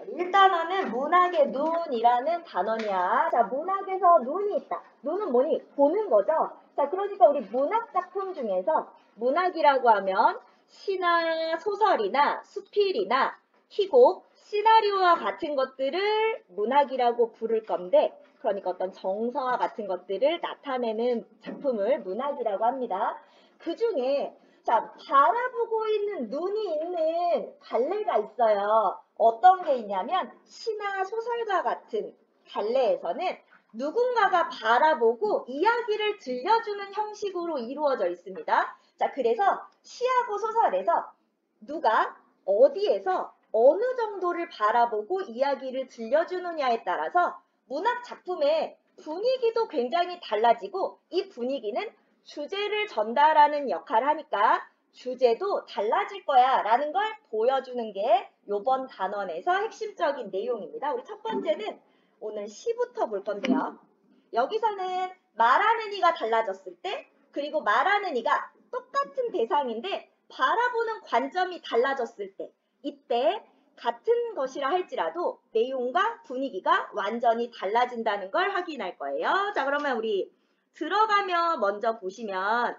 1단원은 문학의 눈이라는 단원이야. 자, 문학에서 눈이 있다. 눈은 뭐니? 보는 거죠. 자, 그러니까 우리 문학 작품 중에서 문학이라고 하면 시나 소설이나 수필이나 희곡, 시나리오와 같은 것들을 문학이라고 부를 건데, 그러니까 어떤 정서와 같은 것들을 나타내는 작품을 문학이라고 합니다. 그 중에 자, 바라보고 있는 눈이 있는 갈래가 있어요. 어떤 게 있냐면 시나 소설과 같은 갈래에서는 누군가가 바라보고 이야기를 들려주는 형식으로 이루어져 있습니다. 자, 그래서 시하고 소설에서 누가 어디에서 어느 정도를 바라보고 이야기를 들려주느냐에 따라서 문학 작품의 분위기도 굉장히 달라지고 이 분위기는 주제를 전달하는 역할을 하니까 주제도 달라질 거야 라는 걸 보여주는 게 이번 단원에서 핵심적인 내용입니다. 우리 첫 번째는 오늘 시부터 볼 건데요. 여기서는 말하는 이가 달라졌을 때 그리고 말하는 이가 똑같은 대상인데 바라보는 관점이 달라졌을 때 이때 같은 것이라 할지라도 내용과 분위기가 완전히 달라진다는 걸 확인할 거예요. 자, 그러면 우리 들어가며 먼저 보시면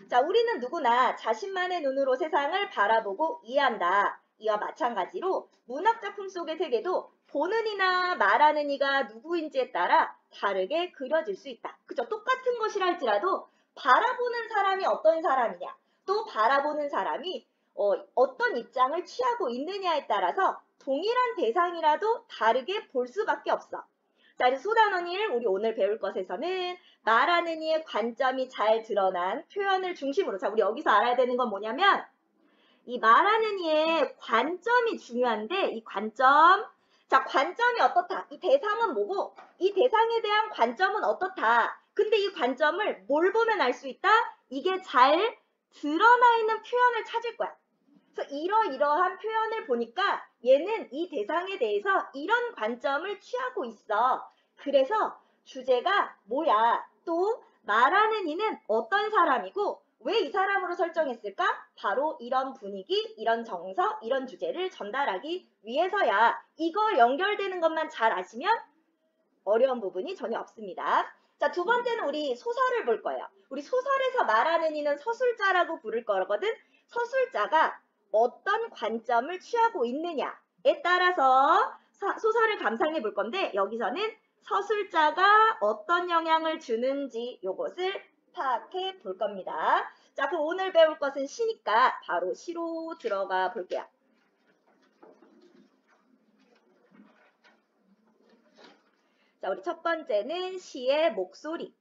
자, 우리는 누구나 자신만의 눈으로 세상을 바라보고 이해한다. 이와 마찬가지로 문학작품 속의 세계도 보는 이나 말하는 이가 누구인지에 따라 다르게 그려질 수 있다. 그죠? 똑같은 것이라 할지라도 바라보는 사람이 어떤 사람이냐, 또 바라보는 사람이 어떤 입장을 취하고 있느냐에 따라서 동일한 대상이라도 다르게 볼 수밖에 없어. 자, 그래서 소단원 1, 우리 오늘 배울 것에서는 말하는 이의 관점이 잘 드러난 표현을 중심으로 자, 우리 여기서 알아야 되는 건 뭐냐면 이 말하는 이의 관점이 중요한데 이 관점 자, 관점이 어떻다? 이 대상은 뭐고 이 대상에 대한 관점은 어떻다? 근데 이 관점을 뭘 보면 알 수 있다? 이게 잘 드러나 있는 표현을 찾을 거야. 그래서 이러이러한 표현을 보니까 얘는 이 대상에 대해서 이런 관점을 취하고 있어. 그래서 주제가 뭐야? 또 말하는 이는 어떤 사람이고 왜 이 사람으로 설정했을까? 바로 이런 분위기, 이런 정서, 이런 주제를 전달하기 위해서야. 이거 연결되는 것만 잘 아시면 어려운 부분이 전혀 없습니다. 자, 두 번째는 우리 소설을 볼 거예요. 우리 소설에서 말하는 이는 서술자라고 부를 거거든. 서술자가 어떤 관점을 취하고 있느냐에 따라서 소설을 감상해 볼 건데 여기서는 서술자가 어떤 영향을 주는지 요것을 파악해 볼 겁니다. 자, 그럼 오늘 배울 것은 시니까 바로 시로 들어가 볼게요. 자, 우리 첫 번째는 시의 목소리.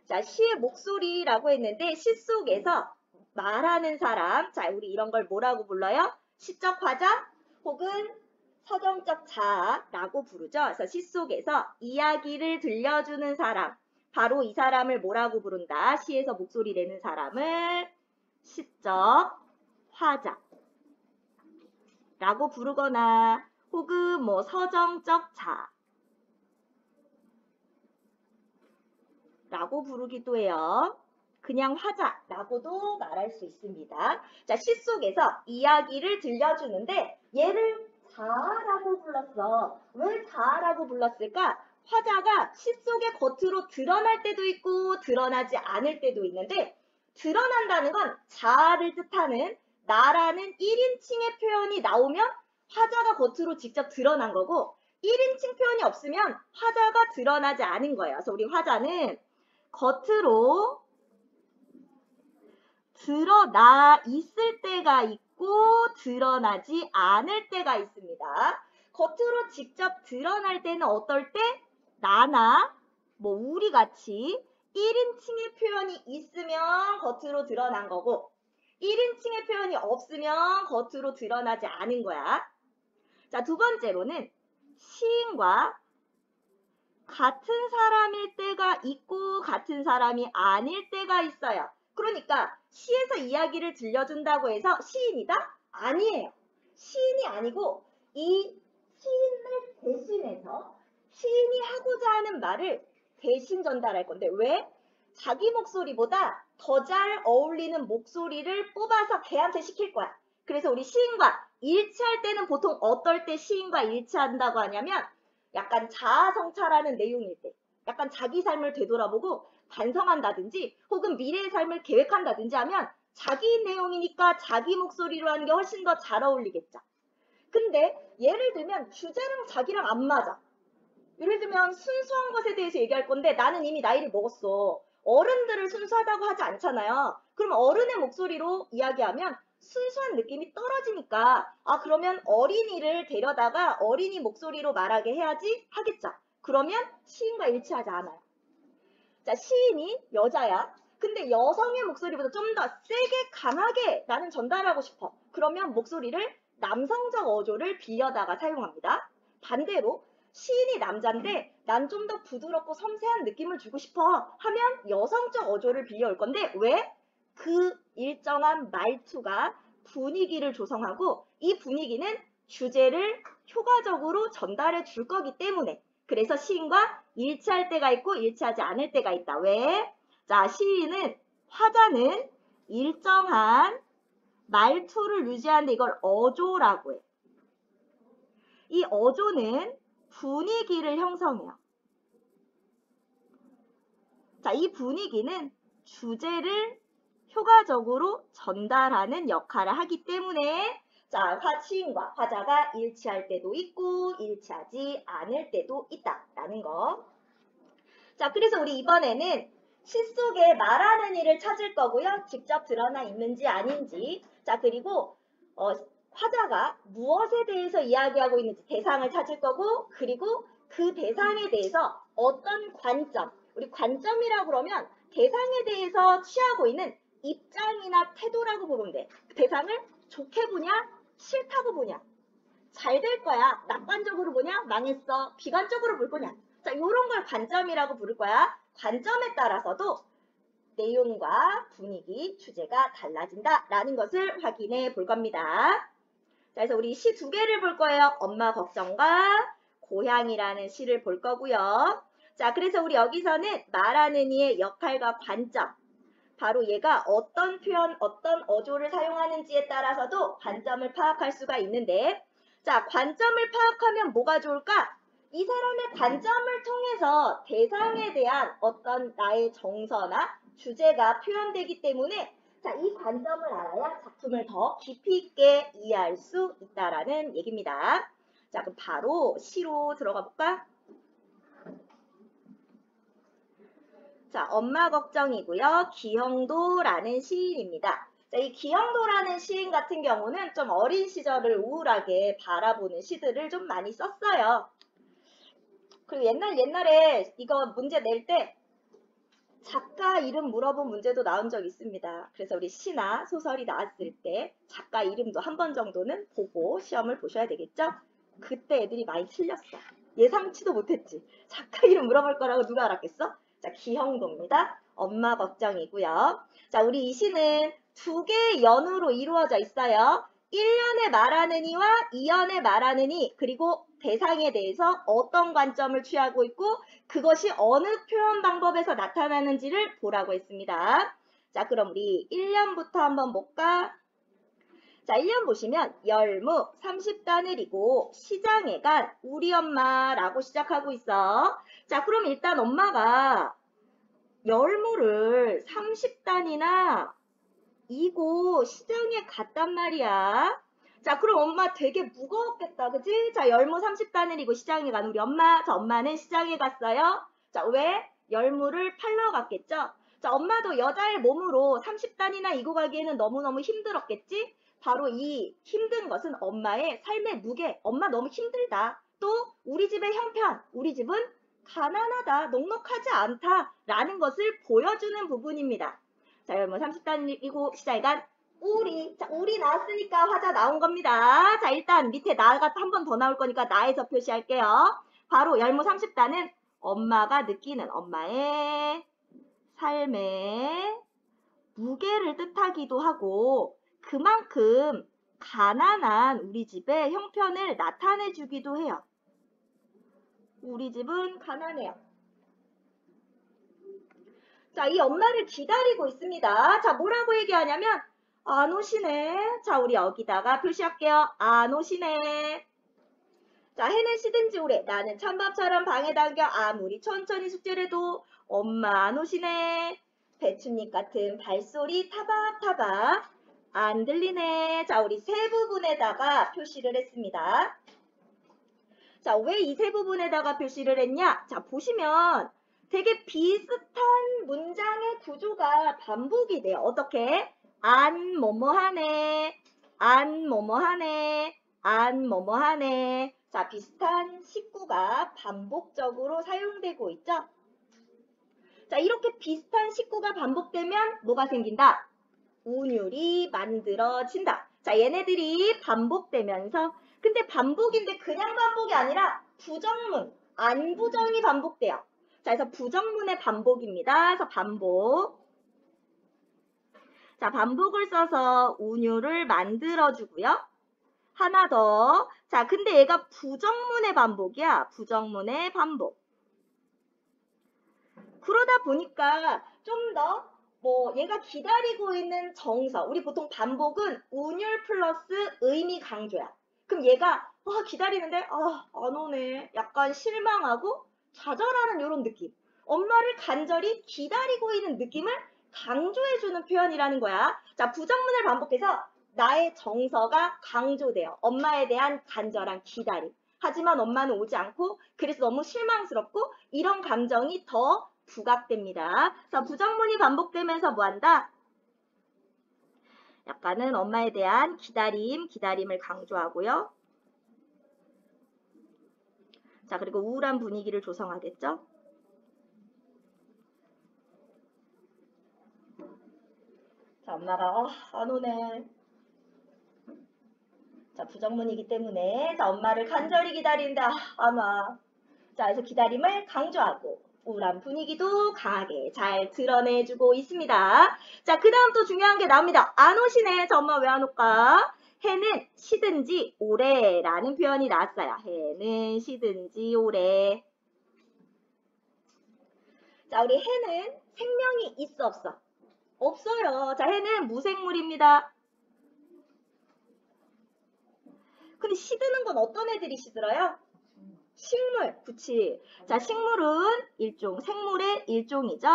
자, 시의 목소리라고 했는데 시 속에서 말하는 사람, 자, 우리 이런 걸 뭐라고 불러요? 시적 화자 혹은 서정적 자라고 부르죠. 그래서 시 속에서 이야기를 들려주는 사람, 바로 이 사람을 뭐라고 부른다? 시에서 목소리 내는 사람을 시적 화자라고 부르거나 혹은 뭐 서정적 자라고 부르기도 해요. 그냥 화자라고도 말할 수 있습니다. 자, 시 속에서 이야기를 들려주는데 얘를 자라고 불렀어. 왜 자라고 불렀을까? 화자가 시 속에 겉으로 드러날 때도 있고 드러나지 않을 때도 있는데 드러난다는 건 자아를 뜻하는 나라는 1인칭의 표현이 나오면 화자가 겉으로 직접 드러난 거고 1인칭 표현이 없으면 화자가 드러나지 않은 거예요. 그래서 우리 화자는 겉으로 드러나 있을 때가 있고 드러나지 않을 때가 있습니다. 겉으로 직접 드러날 때는 어떨 때? 나나 뭐 우리 같이 1인칭의 표현이 있으면 겉으로 드러난 거고 1인칭의 표현이 없으면 겉으로 드러나지 않은 거야. 자, 두 번째로는 시인과 같은 사람일 때가 있고 같은 사람이 아닐 때가 있어요. 그러니까 시에서 이야기를 들려준다고 해서 시인이다? 아니에요. 시인이 아니고 이 시인을 대신해서 시인이 하고자 하는 말을 대신 전달할 건데 왜? 자기 목소리보다 더 잘 어울리는 목소리를 뽑아서 걔한테 시킬 거야. 그래서 우리 시인과 일치할 때는 보통 어떨 때 시인과 일치한다고 하냐면 약간 자아성찰하는 내용일 때, 약간 자기 삶을 되돌아보고 반성한다든지 혹은 미래의 삶을 계획한다든지 하면 자기 내용이니까 자기 목소리로 하는 게 훨씬 더 잘 어울리겠죠. 근데 예를 들면 주제랑 자기랑 안 맞아. 예를 들면 순수한 것에 대해서 얘기할 건데 나는 이미 나이를 먹었어. 어른들을 순수하다고 하지 않잖아요. 그럼 어른의 목소리로 이야기하면 순수한 느낌이 떨어지니까 그러면 어린이를 데려다가 어린이 목소리로 말하게 해야지 하겠죠. 그러면 시인과 일치하지 않아요. 자, 시인이 여자야. 근데 여성의 목소리보다 좀 더 세게 강하게 나는 전달하고 싶어. 그러면 목소리를 남성적 어조를 빌려다가 사용합니다. 반대로 시인이 남잔데 난 좀 더 부드럽고 섬세한 느낌을 주고 싶어 하면 여성적 어조를 빌려올 건데 왜? 그 일정한 말투가 분위기를 조성하고 이 분위기는 주제를 효과적으로 전달해 줄 거기 때문에 그래서 시인과 일치할 때가 있고 일치하지 않을 때가 있다. 왜? 자, 시인은 화자는 일정한 말투를 유지하는데 이걸 어조라고 해. 이 어조는 분위기를 형성해요. 자, 이 분위기는 주제를 효과적으로 전달하는 역할을 하기 때문에 자, 시인과 화자가 일치할 때도 있고 일치하지 않을 때도 있다라는 거. 자, 그래서 우리 이번에는 시 속에 말하는 이를 찾을 거고요. 직접 드러나 있는지 아닌지. 자, 그리고 화자가 무엇에 대해서 이야기하고 있는지 대상을 찾을 거고 그리고 그 대상에 대해서 어떤 관점, 우리 관점이라고 그러면 대상에 대해서 취하고 있는 입장이나 태도라고 보면 돼. 대상을 좋게 보냐, 싫다고 보냐, 잘 될 거야, 낙관적으로 보냐, 망했어, 비관적으로 볼 거냐. 자, 요런 걸 관점이라고 부를 거야. 관점에 따라서도 내용과 분위기, 주제가 달라진다라는 것을 확인해 볼 겁니다. 자, 그래서 우리 시 두 개를 볼 거예요. 엄마 걱정과 고향이라는 시를 볼 거고요. 자, 그래서 우리 여기서는 말하는 이의 역할과 관점, 바로 얘가 어떤 표현, 어떤 어조를 사용하는지에 따라서도 관점을 파악할 수가 있는데 자, 관점을 파악하면 뭐가 좋을까? 이 사람의 관점을 통해서 대상에 대한 어떤 나의 정서나 주제가 표현되기 때문에 자, 이 관점을 알아야 작품을 더 깊이 있게 이해할 수 있다라는 얘기입니다. 자, 그럼 바로 시로 들어가 볼까? 자, 엄마 걱정이고요. 기형도라는 시인입니다. 자, 이 기형도라는 시인 같은 경우는 좀 어린 시절을 우울하게 바라보는 시들을 좀 많이 썼어요. 그리고 옛날에 이거 문제 낼 때 작가 이름 물어본 문제도 나온 적 있습니다. 그래서 우리 시나 소설이 나왔을 때 작가 이름도 한 번 정도는 보고 시험을 보셔야 되겠죠? 그때 애들이 많이 틀렸어. 예상치도 못했지. 작가 이름 물어볼 거라고 누가 알았겠어? 자, 기형도입니다. 엄마 걱정이고요. 자, 우리 이 시는 두 개의 연으로 이루어져 있어요. 1년에 말하는 이와 2년에 말하는 이, 그리고 대상에 대해서 어떤 관점을 취하고 있고 그것이 어느 표현 방법에서 나타나는지를 보라고 했습니다. 자, 그럼 우리 1년부터 한번 볼까? 자, 1년 보시면 열무 30다늘이고 시장에 간 우리 엄마라고 시작하고 있어. 자, 그럼 일단 엄마가 열무를 30단이나 이고 시장에 갔단 말이야. 자, 그럼 엄마 되게 무거웠겠다. 그치? 자, 열무 30다늘이고 시장에 간 우리 엄마. 자, 엄마는 시장에 갔어요. 자, 왜? 열무를 팔러 갔겠죠? 자, 엄마도 여자의 몸으로 30단이나 이고 가기에는 너무너무 힘들었겠지? 바로 이 힘든 것은 엄마의 삶의 무게. 엄마 너무 힘들다. 또 우리 집의 형편. 우리 집은 가난하다. 넉넉하지 않다. 라는 것을 보여주는 부분입니다. 자, 열무 30단이고 시장에 간 우리. 자, 우리 나왔으니까 화자 나온 겁니다. 자, 일단 밑에 나가 한 번 더 나올 거니까 나에서 표시할게요. 바로 열무 30단은 엄마가 느끼는 엄마의 삶의 무게를 뜻하기도 하고 그만큼 가난한 우리 집의 형편을 나타내 주기도 해요. 우리 집은 가난해요. 자, 이 엄마를 기다리고 있습니다. 자, 뭐라고 얘기하냐면 안 오시네. 자, 우리 여기다가 표시할게요. 안 오시네. 자, 해는 시든지 오래. 나는 찬밥처럼 방에 당겨 아무리 천천히 숙제를 해도 엄마 안 오시네. 배춧잎 같은 발소리 타박타박 안 들리네. 자, 우리 세 부분에다가 표시를 했습니다. 자, 왜 이 세 부분에다가 표시를 했냐? 자, 보시면 되게 비슷한 문장의 구조가 반복이 돼요. 어떻게? 안 뭐뭐 하네. 안 뭐뭐 하네. 안 뭐뭐 하네. 자, 비슷한 식구가 반복적으로 사용되고 있죠? 자, 이렇게 비슷한 식구가 반복되면 뭐가 생긴다? 운율이 만들어진다. 자, 얘네들이 반복되면서 근데 반복인데 그냥 반복이 아니라 부정문, 안부정이 반복돼요. 자, 그래서 부정문의 반복입니다. 그래서 반복. 자, 반복을 써서 운율을 만들어주고요. 하나 더. 자, 근데 얘가 부정문의 반복이야. 부정문의 반복. 그러다 보니까 좀 더 얘가 기다리고 있는 정서. 우리 보통 반복은 운율 플러스 의미 강조야. 그럼 얘가 기다리는데 안 오네. 약간 실망하고 좌절하는 이런 느낌. 엄마를 간절히 기다리고 있는 느낌을 강조해주는 표현이라는 거야. 자, 부정문을 반복해서 나의 정서가 강조돼요. 엄마에 대한 간절한 기다림. 하지만 엄마는 오지 않고 그래서 너무 실망스럽고 이런 감정이 더 부각됩니다. 자, 부정문이 반복되면서 뭐한다? 약간은 엄마에 대한 기다림을 강조하고요. 자, 그리고 우울한 분위기를 조성하겠죠? 자, 엄마가 안 오네. 자, 부정문이기 때문에 자, 엄마를 간절히 기다린다. 안 와. 자, 그래서 기다림을 강조하고 우울한 분위기도 강하게 잘 드러내주고 있습니다. 자, 그 다음 또 중요한 게 나옵니다. 안 오시네. 자, 엄마 왜 안 올까? 해는 시든지 오래라는 표현이 나왔어요. 해는 시든지 오래. 자, 우리 해는 생명이 있어 없어? 없어요. 자, 해는 무생물입니다. 근데 시드는 건 어떤 애들이 시들어요? 식물, 그치. 자, 식물은 생물의 일종이죠.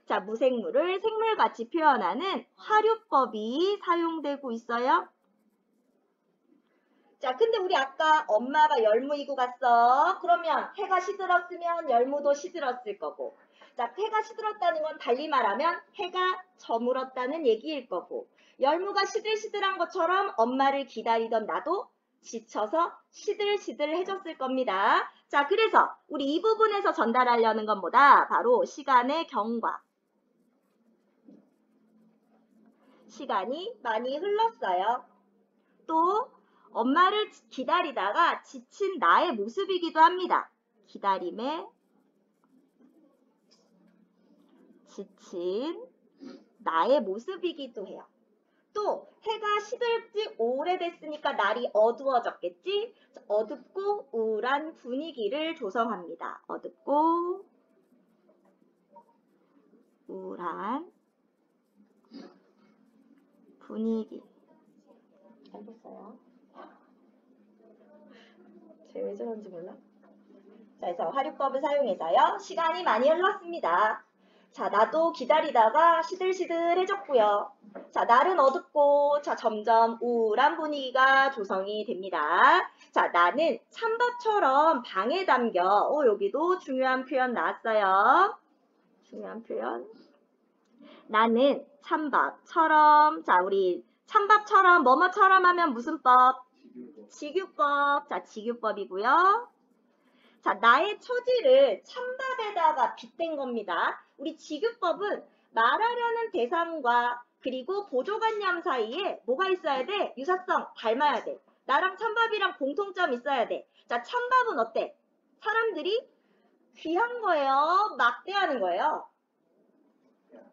자, 무생물을 생물같이 표현하는 화류법이 사용되고 있어요. 자, 근데 우리 아까 엄마가 열무이고 갔어. 그러면 해가 시들었으면 열무도 시들었을 거고. 자, 해가 시들었다는 건 달리 말하면 해가 저물었다는 얘기일 거고. 열무가 시들시들한 것처럼 엄마를 기다리던 나도 지쳐서 시들시들해졌을 겁니다. 자, 그래서 우리 이 부분에서 전달하려는 건 뭐다? 바로 시간의 경과. 시간이 많이 흘렀어요. 또 엄마를 기다리다가 지친 나의 모습이기도 합니다. 기다림에 지친 나의 모습이기도 해요. 또 해가 시들지 오래됐으니까 날이 어두워졌겠지? 어둡고 우울한 분위기를 조성합니다. 어둡고 우울한 분위기. 알겠어요. 쟤 왜 저런지 몰라? 자, 그래서 화류법을 사용해서요. 시간이 많이 흘렀습니다. 자, 나도 기다리다가 시들시들해졌고요. 자, 날은 어둡고 자, 점점 우울한 분위기가 조성이 됩니다. 자, 나는 찬밥처럼 방에 담겨. 여기도 중요한 표현 나왔어요. 중요한 표현. 나는 찬밥처럼. 자, 우리 찬밥처럼 뭐뭐처럼 하면 무슨 법? 직유법. 자, 직유법이고요. 자, 나의 처지를 찬밥에다가 빗댄 겁니다. 우리 직유법은 말하려는 대상과 그리고 보조관념 사이에 뭐가 있어야 돼? 유사성 닮아야 돼. 나랑 찬밥이랑 공통점 있어야 돼. 자, 찬밥은 어때? 사람들이 귀한 거예요? 막대하는 거예요?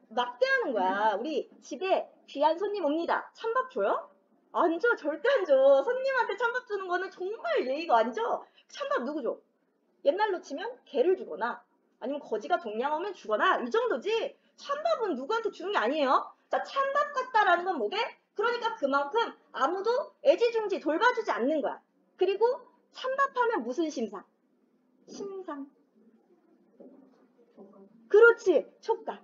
막대하는 거야. 우리 집에 귀한 손님 옵니다. 찬밥 줘요? 안 줘. 절대 안 줘. 손님한테 찬밥 주는 거는 정말 예의가 안 줘. 찬밥 누구 줘? 옛날로 치면 개를 주거나 아니면 거지가 동양 오면 주거나 이 정도지 찬밥은 누구한테 주는 게 아니에요. 자, 찬밥 같다라는 건 뭐게? 그러니까 그만큼 아무도 애지중지 돌봐주지 않는 거야. 그리고 찬밥하면 무슨 심상? 심상. 그렇지, 촉각.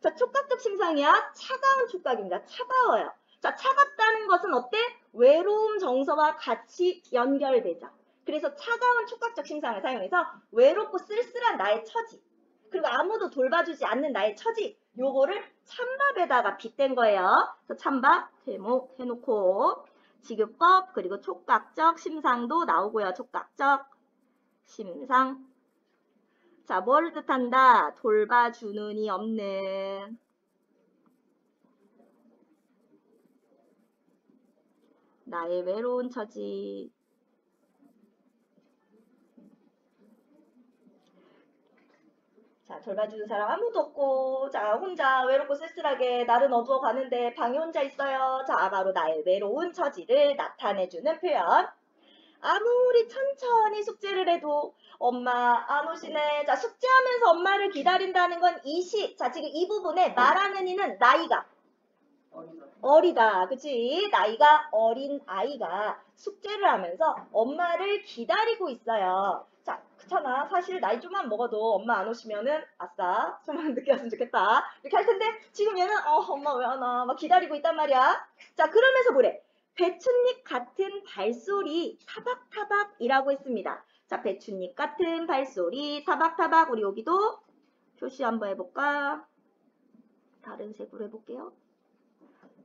자, 촉각적 심상이야. 차가운 촉각입니다. 차가워요. 자, 차갑다는 것은 어때? 외로움 정서와 같이 연결되죠. 그래서 차가운 촉각적 심상을 사용해서 외롭고 쓸쓸한 나의 처지, 그리고 아무도 돌봐주지 않는 나의 처지, 요거를 찬밥에다가 빗댄 거예요. 그래서 찬밥 제목 해놓고 지교법 그리고 촉각적 심상도 나오고요. 촉각적 심상. 자, 뭘 뜻한다? 돌봐주는 이 없는. 나의 외로운 처지. 자, 돌봐주는 사람 아무도 없고, 자, 혼자 외롭고 쓸쓸하게 날은 어두워 가는데 방에 혼자 있어요. 자, 바로 나의 외로운 처지를 나타내주는 표현. 아무리 천천히 숙제를 해도 엄마 안 오시네. 자, 숙제하면서 엄마를 기다린다는 건 이시. 자, 지금 이 부분에 말하는 이는 나이가 어리다. 그치? 나이가 어린 아이가 숙제를 하면서 엄마를 기다리고 있어요. 자, 그렇잖아. 사실 나이 좀만 먹어도 엄마 안 오시면은 아싸 좀만 늦게 왔으면 좋겠다. 이렇게 할 텐데 지금 얘는 엄마 왜 안 와? 막 기다리고 있단 말이야. 자, 그러면서 뭐래? 배춧잎 같은 발소리 타박타박이라고 했습니다. 자, 배춧잎 같은 발소리 타박타박. 우리 여기도 표시 한번 해볼까? 다른 색으로 해볼게요.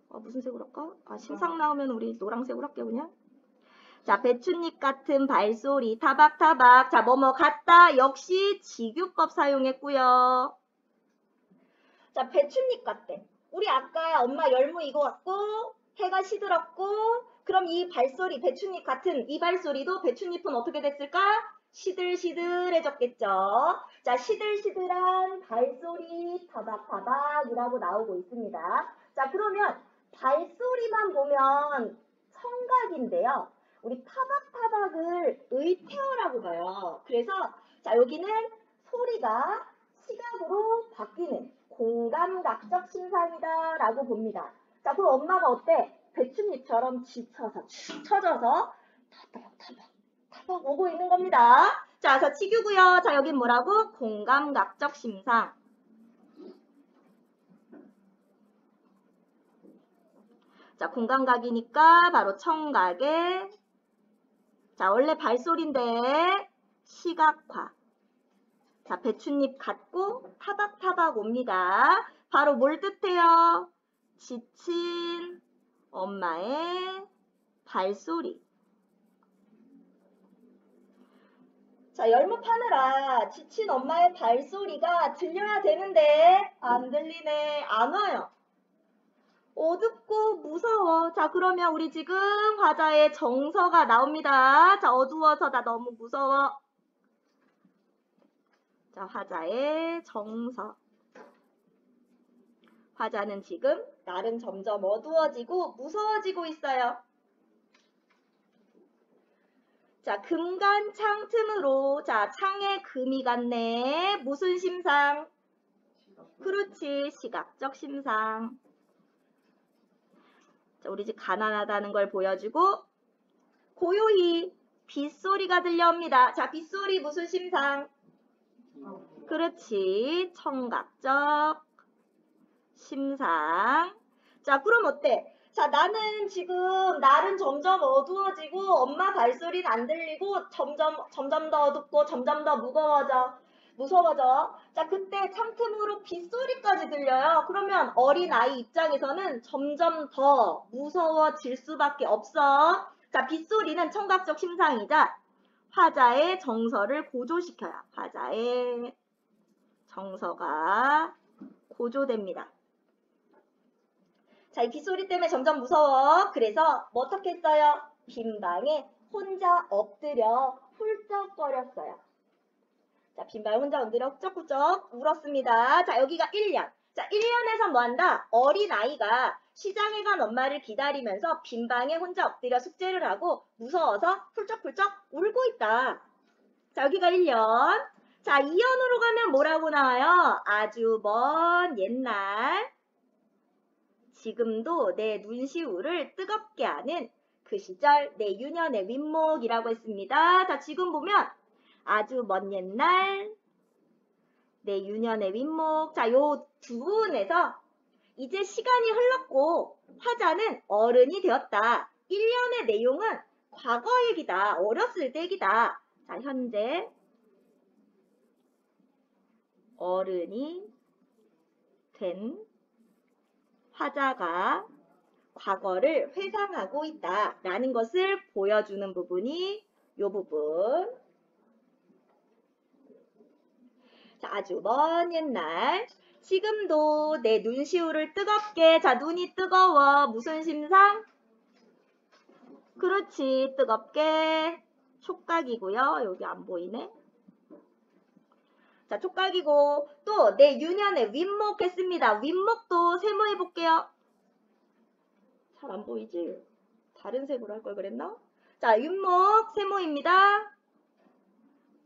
무슨 색으로 할까? 심상 나오면 우리 노란색으로 할게요, 그냥. 자, 배춧잎 같은 발소리 타박타박. 자, 뭐뭐 같다. 역시 지규법 사용했고요. 자, 배춧잎 같대. 우리 아까 엄마 열무 이거 같고 해가 시들었고, 그럼 이 발소리, 배춧잎 같은 이 발소리도 배춧잎은 어떻게 됐을까? 시들시들해졌겠죠. 자, 시들시들한 발소리 타박타박이라고 나오고 있습니다. 자, 그러면 발소리만 보면 청각인데요. 우리 타박타박을 의태어라고 봐요. 그래서 자, 여기는 소리가 시각으로 바뀌는 공감각적 심상이다 라고 봅니다. 자, 그럼 엄마가 어때? 배춧잎처럼 지쳐서 처져서 타박 오고 있는 겁니다. 자, 그래서 치규고요. 자, 여긴 뭐라고? 공감각적 심상. 자, 공감각이니까 바로 청각에. 자, 원래 발소리인데 시각화. 자, 배춧잎 같고 타박타박 옵니다. 바로 뭘 뜻해요? 지친 엄마의 발소리. 자, 열무 파느라 지친 엄마의 발소리가 들려야 되는데 안 들리네. 안 와요. 어둡고 무서워. 자, 그러면 우리 지금 화자의 정서가 나옵니다. 자, 어두워서 나 너무 무서워. 자, 화자의 정서. 화자는 지금 날은 점점 어두워지고 무서워지고 있어요. 자, 금간창 틈으로. 자, 창에 금이 갔네. 무슨 심상? 그렇지, 시각적 심상. 자, 우리 집 가난하다는 걸 보여주고 고요히 빗소리가 들려옵니다. 자, 빗소리 무슨 심상? 그렇지, 청각적 심상. 자, 그럼 어때? 자, 나는 지금 날은 점점 어두워지고 엄마 발소리는 안 들리고 점점 더 어둡고 점점 더 무서워져. 자, 그때 창틈으로 빗소리까지 들려요. 그러면 어린아이 입장에서는 점점 더 무서워질 수밖에 없어. 자, 빗소리는 청각적 심상이자 화자의 정서를 고조시켜요. 화자의 정서가 고조됩니다. 자, 이 빗소리 때문에 점점 무서워. 그래서 뭐 어떻게 했어요? 빈 방에 혼자 엎드려 훌쩍거렸어요. 자, 빈 방에 혼자 엎드려 훌쩍훌쩍 울었습니다. 자, 여기가 1년. 자, 1년에서 뭐 한다? 어린아이가 시장에 간 엄마를 기다리면서 빈 방에 혼자 엎드려 숙제를 하고 무서워서 훌쩍훌쩍 울고 있다. 자, 여기가 1년. 자, 2년으로 가면 뭐라고 나와요? 아주 먼 옛날. 지금도 내 눈시울을 뜨겁게 하는 그 시절 내 유년의 윗목이라고 했습니다. 자, 지금 보면 아주 먼 옛날 내 유년의 윗목. 자, 요 두 부분에서 이제 시간이 흘렀고 화자는 어른이 되었다. 1년의 내용은 과거 얘기다. 어렸을 때 얘기다. 자, 현재 어른이 된 화자가 과거를 회상하고 있다 라는 것을 보여주는 부분이 이 부분. 자, 아주 먼 옛날 지금도 내 눈시울을 뜨겁게. 자, 눈이 뜨거워. 무슨 심상? 그렇지, 뜨겁게. 촉각이고요. 여기 안 보이네. 자, 촉각이고 또 내 유년의 윗목 했습니다. 윗목도 세모해 볼게요. 잘 안 보이지? 다른 색으로 할 걸 그랬나? 자, 윗목 세모입니다.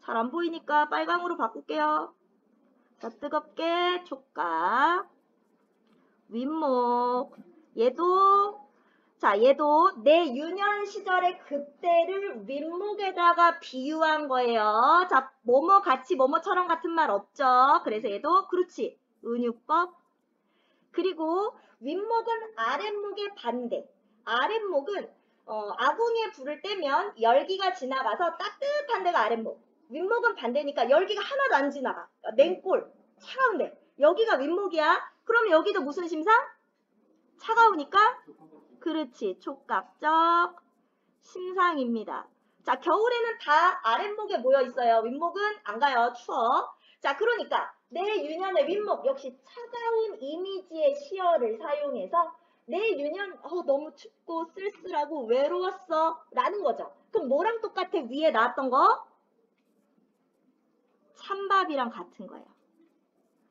잘 안 보이니까 빨강으로 바꿀게요. 자, 뜨겁게 촉각. 윗목. 얘도 내 유년 시절의 그때를 윗목에다가 비유한 거예요. 자, 뭐뭐 같이 뭐뭐처럼 같은 말 없죠. 그래서 얘도 그렇지. 은유법. 그리고 윗목은 아랫목의 반대. 아랫목은 아궁이에 불을 떼면 열기가 지나가서 따뜻한 데가 아랫목. 윗목은 반대니까 열기가 하나도 안 지나가. 냉골, 차가운데. 여기가 윗목이야. 그럼 여기도 무슨 심상? 차가우니까? 그렇지. 촉각적 심상입니다. 자, 겨울에는 다 아랫목에 모여 있어요. 윗목은 안 가요. 추워. 자, 그러니까 내 유년의 윗목 역시 차가운 이미지의 시어를 사용해서 내 유년 너무 춥고 쓸쓸하고 외로웠어 라는 거죠. 그럼 뭐랑 똑같아? 위에 나왔던 거? 찬밥이랑 같은 거예요.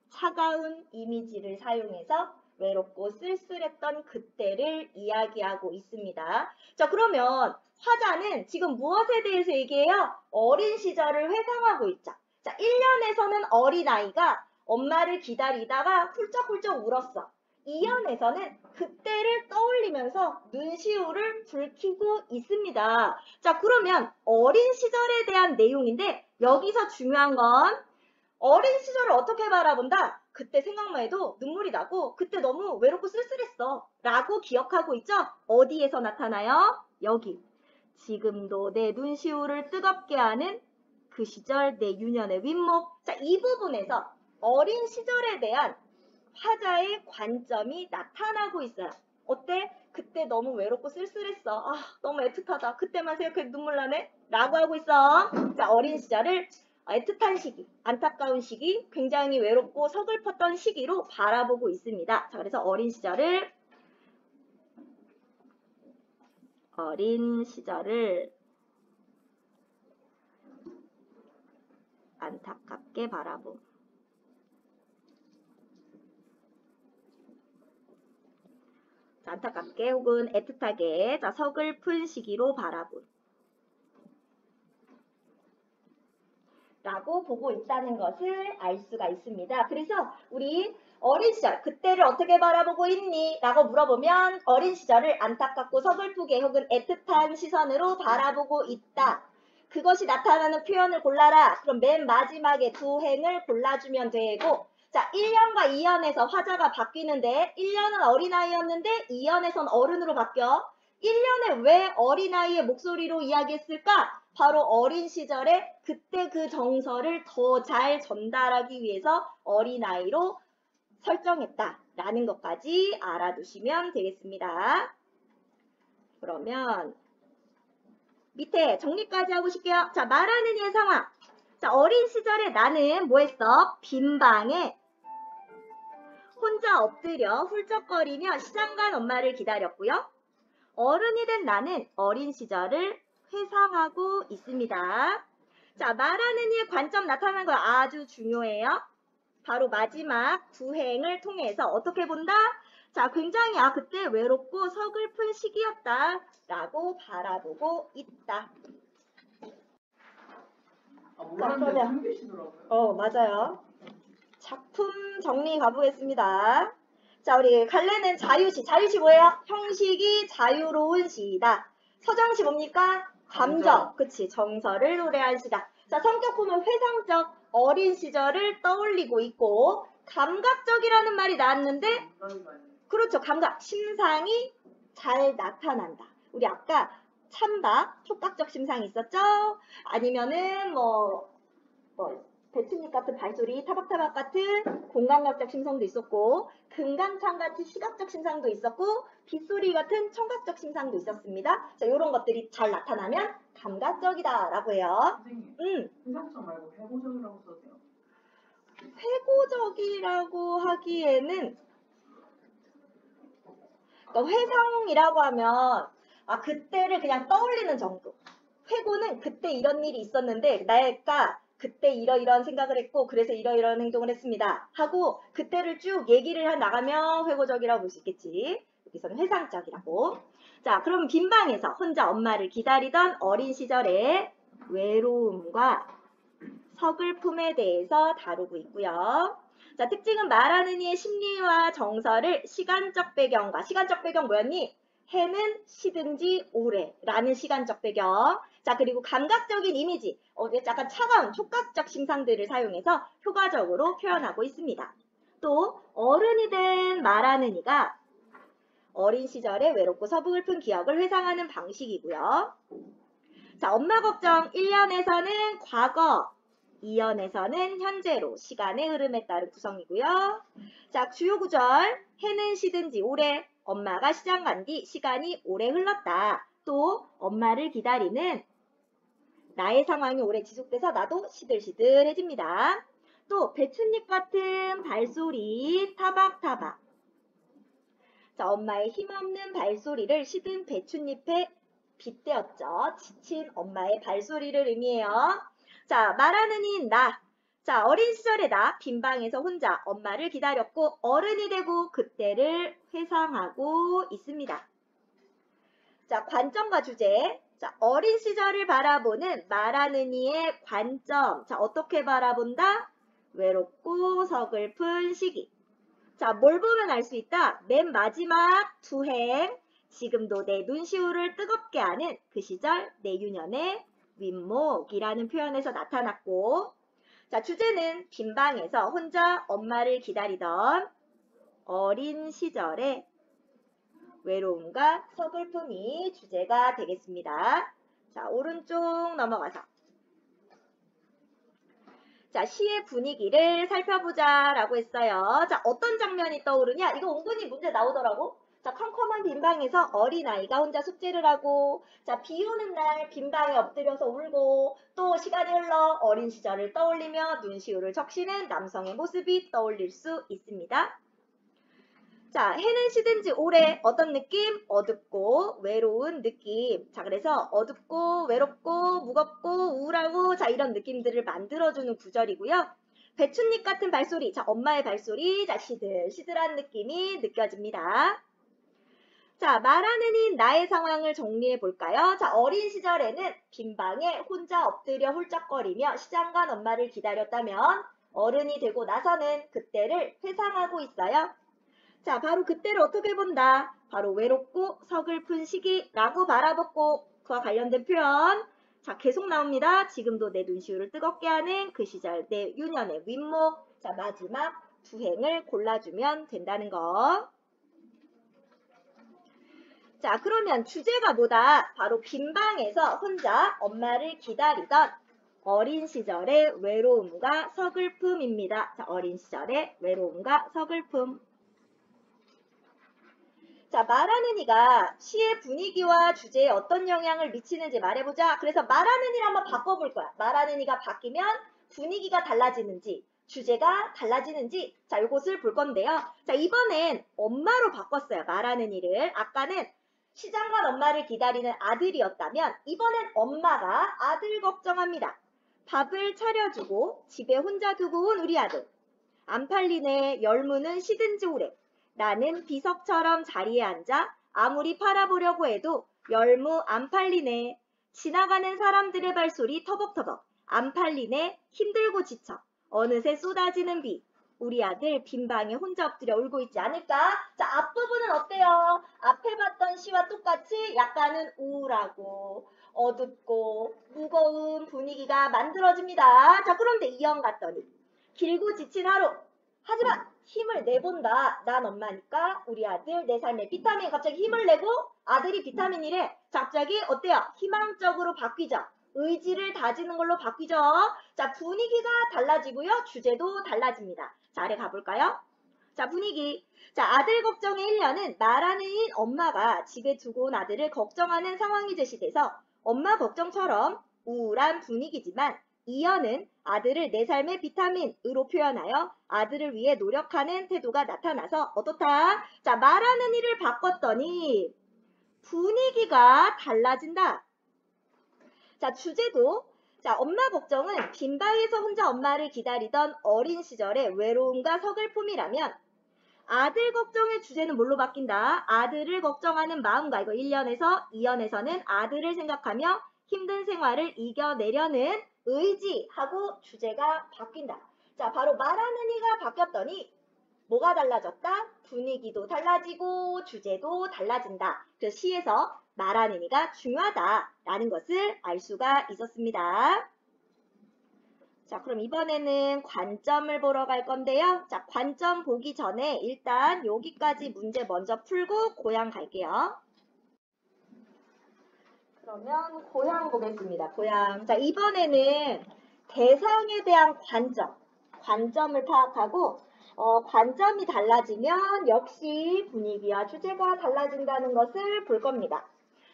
차가운 이미지를 사용해서 외롭고 쓸쓸했던 그때를 이야기하고 있습니다. 자, 그러면 화자는 지금 무엇에 대해서 얘기해요? 어린 시절을 회상하고 있죠. 자, 1년에서는 어린아이가 엄마를 기다리다가 훌쩍훌쩍 울었어. 2년에서는 그때를 떠올리면서 눈시울을 붉히고 있습니다. 자, 그러면 어린 시절에 대한 내용인데 여기서 중요한 건 어린 시절을 어떻게 바라본다? 그때 생각만 해도 눈물이 나고 그때 너무 외롭고 쓸쓸했어 라고 기억하고 있죠? 어디에서 나타나요? 여기. 지금도 내 눈시울을 뜨겁게 하는 그 시절 내 유년의 윗목. 자, 이 부분에서 어린 시절에 대한 화자의 관점이 나타나고 있어요. 어때? 그때 너무 외롭고 쓸쓸했어. 너무 애틋하다. 그때만 생각해도 눈물 나네? 라고 하고 있어. 자, 어린 시절을 애틋한 시기, 안타까운 시기, 굉장히 외롭고 서글펐던 시기로 바라보고 있습니다. 자, 그래서 어린 시절을 안타깝게 바라봄. 자, 안타깝게 혹은 애틋하게, 자, 서글픈 시기로 바라봄. 라고 보고 있다는 것을 알 수가 있습니다. 그래서 우리 어린 시절, 그때를 어떻게 바라보고 있니? 라고 물어보면 어린 시절을 안타깝고 서글프게 혹은 애틋한 시선으로 바라보고 있다. 그것이 나타나는 표현을 골라라. 그럼 맨 마지막에 두 행을 골라주면 되고, 자, 1년과 2년에서 화자가 바뀌는데 1년은 어린아이였는데 2년에선 어른으로 바뀌어. 1년에 왜 어린아이의 목소리로 이야기했을까? 바로 어린 시절에 그때 그 정서를 더 잘 전달하기 위해서 어린아이로 설정했다라는 것까지 알아두시면 되겠습니다. 그러면 밑에 정리까지 하고 싶게요. 자, 말하는 이의 상황. 자, 어린 시절에 나는 뭐 했어? 빈 방에 혼자 엎드려 훌쩍거리며 시장 간 엄마를 기다렸고요. 어른이 된 나는 어린 시절을 회상하고 있습니다. 자, 말하는 이의 관점 나타나는 거 아주 중요해요. 바로 마지막 두 행을 통해서 어떻게 본다? 자, 굉장히 그때 외롭고 서글픈 시기였다 라고 바라보고 있다. 그러면 맞아요. 작품 정리 가보겠습니다. 자, 우리 갈래는 자유시. 자유시 뭐예요? 형식이 자유로운 시이다. 서정시 뭡니까? 감정. 그치. 정서를 노래한 시다. 자, 성격 보면 회상적, 어린 시절을 떠올리고 있고, 감각적이라는 말이 나왔는데, 그렇죠. 감각, 심상이 잘 나타난다. 우리 아까 참박, 촉각적 심상이 있었죠? 아니면은 배춧잎 같은 발소리, 타박타박 같은 공감각적 심성도 있었고, 금강창 같은 시각적 심상도 있었고, 빗소리 같은 청각적 심상도 있었습니다. 자, 이런 것들이 잘 나타나면 감각적이다라고 해요. 선생님, 회상적 말고 회고적이라고 써도요. 회고적이라고 하기에는, 그러니까 회상이라고 하면 그때를 그냥 떠올리는 정도. 회고는 그때 이런 일이 있었는데 내가 그때 이러이러한 생각을 했고 그래서 이러이러한 행동을 했습니다 하고 그때를 쭉 얘기를 나가면 회고적이라고 볼 수 있겠지. 여기서는 회상적이라고. 자, 그럼 빈방에서 혼자 엄마를 기다리던 어린 시절의 외로움과 서글픔에 대해서 다루고 있고요. 자, 특징은 말하는 이의 심리와 정서를 시간적 배경과, 시간적 배경 뭐였니? 해는 시든지 올해라는 시간적 배경. 자, 그리고 감각적인 이미지, 약간 차가운 촉각적 심상들을 사용해서 효과적으로 표현하고 있습니다. 또 어른이 된 말하는 이가 어린 시절의 외롭고 서글픈 기억을 회상하는 방식이고요. 자, 엄마 걱정 1년에서는 과거, 2연에서는 현재로 시간의 흐름에 따른 구성이고요. 자, 주요 구절. 해는 시든지 올해, 엄마가 시장 간 뒤 시간이 오래 흘렀다. 또 엄마를 기다리는 나의 상황이 오래 지속돼서 나도 시들시들해집니다. 또 배춧잎 같은 발소리, 타박타박. 자, 엄마의 힘없는 발소리를 시든 배춧잎에 빗대었죠. 지친 엄마의 발소리를 의미해요. 자, 말하는 이인 나. 자, 어린 시절의 나, 빈방에서 혼자 엄마를 기다렸고 어른이 되고 그때를 회상하고 있습니다. 자, 관점과 주제. 자, 어린 시절을 바라보는 말하는 이의 관점. 자, 어떻게 바라본다? 외롭고 서글픈 시기. 자, 뭘 보면 알 수 있다? 맨 마지막 두 행. 지금도 내 눈시울을 뜨겁게 하는 그 시절 내유년의 윗목이라는 표현에서 나타났고, 자, 주제는 빈방에서 혼자 엄마를 기다리던 어린 시절의 외로움과 서글픔이 주제가 되겠습니다. 자, 오른쪽 넘어가서. 자, 시의 분위기를 살펴보자 라고 했어요. 자, 어떤 장면이 떠오르냐? 이거 은근히 문제 나오더라고. 자, 컴컴한 빈방에서 어린아이가 혼자 숙제를 하고, 자, 비 오는 날 빈방에 엎드려서 울고, 또 시간이 흘러 어린 시절을 떠올리며 눈시울을 적시는 남성의 모습이 떠올릴 수 있습니다. 자, 해는 시든지 올해 어떤 느낌? 어둡고 외로운 느낌. 자, 그래서 어둡고 외롭고 무겁고 우울하고 자, 이런 느낌들을 만들어주는 구절이고요. 배춧잎 같은 발소리. 자, 엄마의 발소리. 자, 시들시들한 느낌이 느껴집니다. 자, 말하는 이 나의 상황을 정리해 볼까요? 자, 어린 시절에는 빈방에 혼자 엎드려 훌쩍거리며 시장 간 엄마를 기다렸다면 어른이 되고 나서는 그때를 회상하고 있어요. 자, 바로 그때를 어떻게 본다? 바로 외롭고 서글픈 시기라고 바라보고 그와 관련된 표현. 자, 계속 나옵니다. 지금도 내 눈시울을 뜨겁게 하는 그 시절 내 유년의 윗목. 자, 마지막 두 행을 골라주면 된다는 거. 자, 그러면 주제가 뭐다? 바로 빈방에서 혼자 엄마를 기다리던 어린 시절의 외로움과 서글픔입니다. 자, 어린 시절의 외로움과 서글픔. 자, 말하는 이가 시의 분위기와 주제에 어떤 영향을 미치는지 말해보자. 그래서 말하는 이를 한번 바꿔볼 거야. 말하는 이가 바뀌면 분위기가 달라지는지, 주제가 달라지는지, 자, 이것을 볼 건데요. 자, 이번엔 엄마로 바꿨어요. 말하는 이를. 아까는 시장 간 엄마를 기다리는 아들이었다면 이번엔 엄마가 아들 걱정합니다. 밥을 차려주고 집에 혼자 두고 온 우리 아들. 안 팔리네. 열무는 시든지 오래. 나는 비석처럼 자리에 앉아 아무리 팔아보려고 해도 열무 안 팔리네. 지나가는 사람들의 발소리 터벅터벅. 안 팔리네. 힘들고 지쳐. 어느새 쏟아지는 비. 우리 아들 빈 방에 혼자 엎드려 울고 있지 않을까? 자, 앞부분은 어때요? 앞에 봤던 시와 똑같이 약간은 우울하고 어둡고 무거운 분위기가 만들어집니다. 자, 그런데 이형 갔더니 길고 지친 하루. 하지만 힘을 내본다. 난 엄마니까 우리 아들 내 삶에 비타민 갑자기 힘을 내고 아들이 비타민이래. 갑자기 어때요? 희망적으로 바뀌죠. 의지를 다지는 걸로 바뀌죠. 자, 분위기가 달라지고요. 주제도 달라집니다. 자, 아래 가볼까요? 자, 분위기. 자, 아들 걱정의 1년은 말하는 엄마가 집에 두고 온 아들을 걱정하는 상황이 제시돼서 엄마 걱정처럼 우울한 분위기지만 이연은 아들을 내 삶의 비타민으로 표현하여 아들을 위해 노력하는 태도가 나타나서 어떻다? 자, 말하는 이를 바꿨더니 분위기가 달라진다. 자, 주제도. 자, 엄마 걱정은 빈방에서 혼자 엄마를 기다리던 어린 시절의 외로움과 서글픔이라면 아들 걱정의 주제는 뭘로 바뀐다? 아들을 걱정하는 마음과 이거 1년에서 2년에서는 아들을 생각하며 힘든 생활을 이겨내려는 의지하고 주제가 바뀐다. 자, 바로 말하는 이가 바뀌었더니 뭐가 달라졌다? 분위기도 달라지고 주제도 달라진다. 그래서 시에서 말하는 이가 중요하다라는 것을 알 수가 있었습니다. 자, 그럼 이번에는 관점을 보러 갈 건데요. 자, 관점 보기 전에 일단 여기까지 문제 먼저 풀고 고향 갈게요. 그러면 고향 보겠습니다. 고향. 자, 이번에는 대상에 대한 관점을 파악하고 관점이 달라지면 역시 분위기와 주제가 달라진다는 것을 볼 겁니다.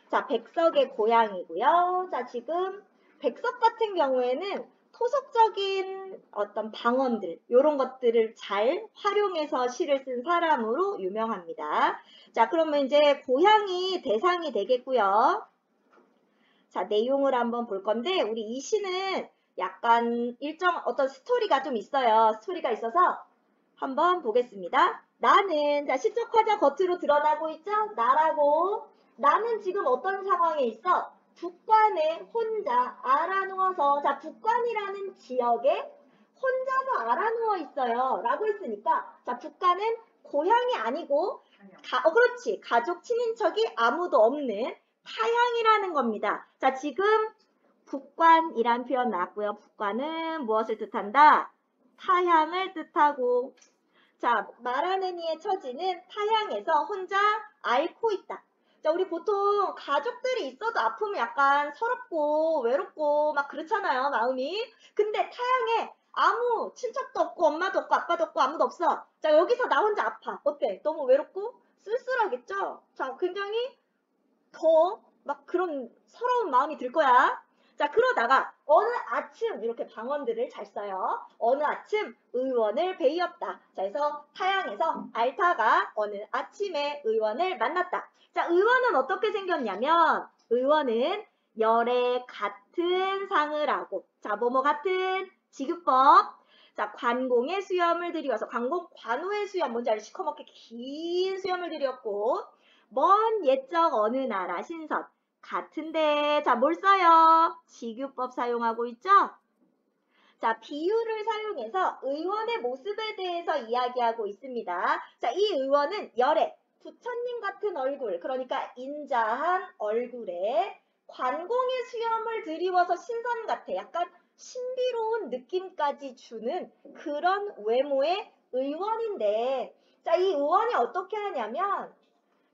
자, 백석의 고향이고요. 자, 지금 백석 같은 경우에는 토속적인 어떤 방언들, 이런 것들을 잘 활용해서 시를 쓴 사람으로 유명합니다. 자, 그러면 이제 고향이 대상이 되겠고요. 자, 내용을 한번 볼 건데, 우리 이 시는 약간 일정 어떤 스토리가 좀 있어요. 스토리가 있어서 한번 보겠습니다. 나는, 자, 시적 화자 겉으로 드러나고 있죠? 나라고. 나는 지금 어떤 상황에 있어? 북관에 혼자 알아누워서, 자, 북관이라는 지역에 혼자서 알아누워 있어요. 라고 했으니까, 자, 북관은 고향이 아니고, 그렇지. 가족, 친인척이 아무도 없는 타향이라는 겁니다. 자, 지금 북관이란 표현 나왔고요. 북관은 무엇을 뜻한다? 타향을 뜻하고, 자, 말하는 이의 처지는 타향에서 혼자 앓고 있다. 자, 우리 보통 가족들이 있어도 아프면 약간 서럽고 외롭고 막 그렇잖아요, 마음이. 근데 타향에 아무 친척도 없고 엄마도 없고 아빠도 없고 아무도 없어. 자, 여기서 나 혼자 아파. 어때? 너무 외롭고 쓸쓸하겠죠? 자, 굉장히 더 막 그런 서러운 마음이 들 거야. 자, 그러다가 어느 아침 이렇게 방언들을 잘 써요. 어느 아침 의원을 베이었다. 자, 그래서 타향에서 알타가 어느 아침에 의원을 만났다. 자, 의원은 어떻게 생겼냐면 의원은 열에 같은 상을 하고, 자, 뭐뭐 같은 지규법. 자, 관공의 수염을 들이워서 관우의 수염 뭔지 알지? 시커멓게 긴 수염을 들였고, 먼 옛적 어느 나라 신선 같은데, 자, 뭘 써요? 지규법 사용하고 있죠? 자, 비유를 사용해서 의원의 모습에 대해서 이야기하고 있습니다. 자, 이 의원은 열애, 부처님 같은 얼굴, 그러니까 인자한 얼굴에 관공의 수염을 드리워서 신선 같아. 약간 신비로운 느낌까지 주는 그런 외모의 의원인데, 자, 이 의원이 어떻게 하냐면,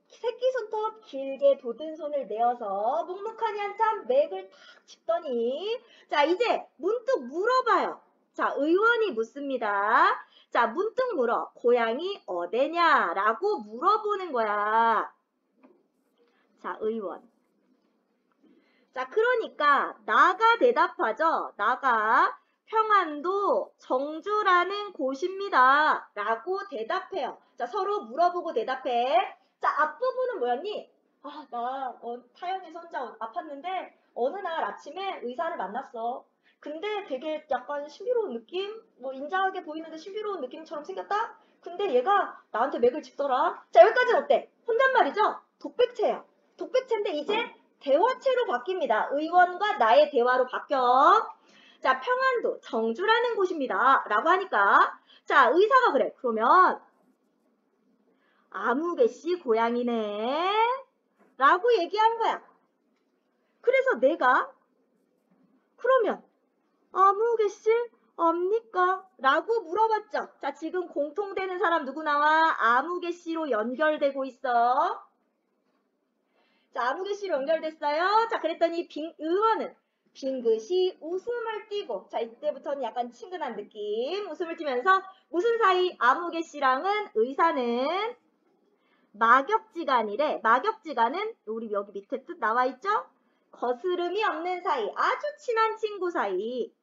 새끼손톱 길게 돋은 손을 내어서 묵묵하니 한참 맥을 탁 짚더니, 자, 이제 문득 물어봐요. 자, 의원이 묻습니다. 자, 문득 물어. 고향이 어디냐? 라고 물어보는 거야. 자, 의원. 자, 그러니까 나가 대답하죠. 나가 평안도 정주라는 곳입니다. 라고 대답해요. 자, 서로 물어보고 대답해. 자, 앞부분은 뭐였니? 아, 나 타영에서 혼자 아팠는데 어느 날 아침에 의사를 만났어. 근데 되게 약간 신비로운 느낌? 뭐 인자하게 보이는데 신비로운 느낌처럼 생겼다? 근데 얘가 나한테 맥을 짚더라. 자, 여기까지는 어때? 혼잣말이죠? 독백체예요. 독백체인데 이제 대화체로 바뀝니다. 의원과 나의 대화로 바뀌어. 자, 평안도, 정주라는 곳입니다. 라고 하니까, 자, 의사가 그래. 그러면, 아무개씨 고향이네. 라고 얘기한 거야. 그래서 내가, 그러면, 아무개씨 압니까? 라고 물어봤죠. 자, 지금 공통되는 사람 누구 나와? 아무개씨로 연결되고 있어. 자, 아무개씨로 연결됐어요. 자, 그랬더니 의원은 빙긋이 웃음을 띠고, 자, 이때부터는 약간 친근한 느낌. 웃음을 띠면서 무슨 사이? 아무개씨랑은 의사는 막역지간이래. 막역지간은 우리 여기 밑에 뜻 나와 있죠? 거스름이 없는 사이, 아주 친한 친구 사이.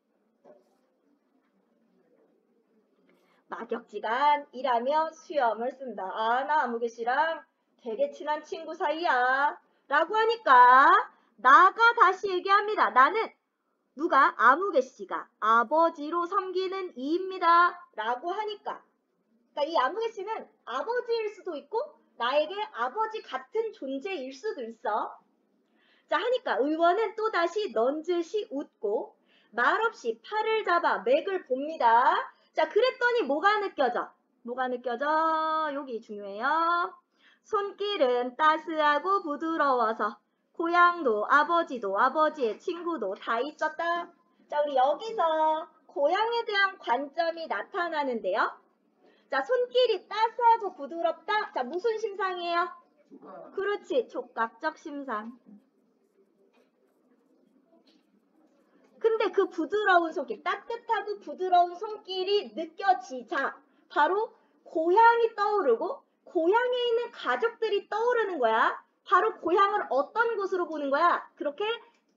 막역지간이라며 수염을 쓴다. 아, 나 아무개씨랑 되게 친한 친구 사이야. 라고 하니까 나가 다시 얘기합니다. 나는 누가? 아무개씨가 아버지로 섬기는 이입니다. 라고 하니까, 그러니까 이 아무개씨는 아버지일 수도 있고 나에게 아버지 같은 존재일 수도 있어. 자, 하니까 의원은 또다시 넌즈시 웃고 말없이 팔을 잡아 맥을 봅니다. 자, 그랬더니 뭐가 느껴져? 뭐가 느껴져? 여기 중요해요. 손길은 따스하고 부드러워서 고향도 아버지도 아버지의 친구도 다 있었다. 자, 우리 여기서 고향에 대한 관점이 나타나는데요. 자, 손길이 따스하고 부드럽다. 자, 무슨 심상이에요? 그렇지, 촉각적 심상. 근데 그 부드러운 손길, 따뜻하고 부드러운 손길이 느껴지자 바로 고향이 떠오르고 고향에 있는 가족들이 떠오르는 거야. 바로 고향을 어떤 곳으로 보는 거야? 그렇게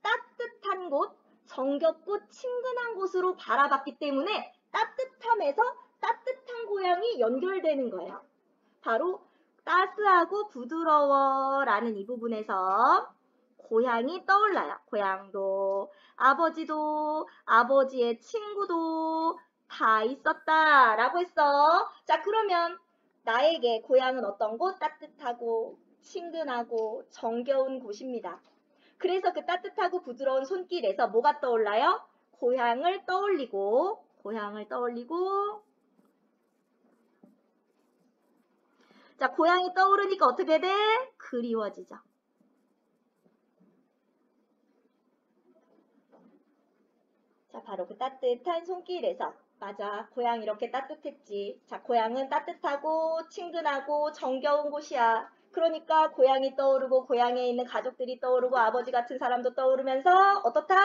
따뜻한 곳, 정겹고 친근한 곳으로 바라봤기 때문에 따뜻함에서 따뜻한 고향이 연결되는 거예요. 바로 따스하고 부드러워라는 이 부분에서 고향이 떠올라요. 고향도 아버지도 아버지의 친구도 다 있었다 라고 했어. 자, 그러면 나에게 고향은 어떤 곳? 따뜻하고 친근하고 정겨운 곳입니다. 그래서 그 따뜻하고 부드러운 손길에서 뭐가 떠올라요? 고향을 떠올리고 자, 고향이 떠오르니까 어떻게 돼? 그리워지죠. 자, 바로 그 따뜻한 손길에서 맞아, 고향 이렇게 따뜻했지. 자, 고향은 따뜻하고 친근하고 정겨운 곳이야. 그러니까 고향이 떠오르고 고향에 있는 가족들이 떠오르고 아버지 같은 사람도 떠오르면서 어떻다?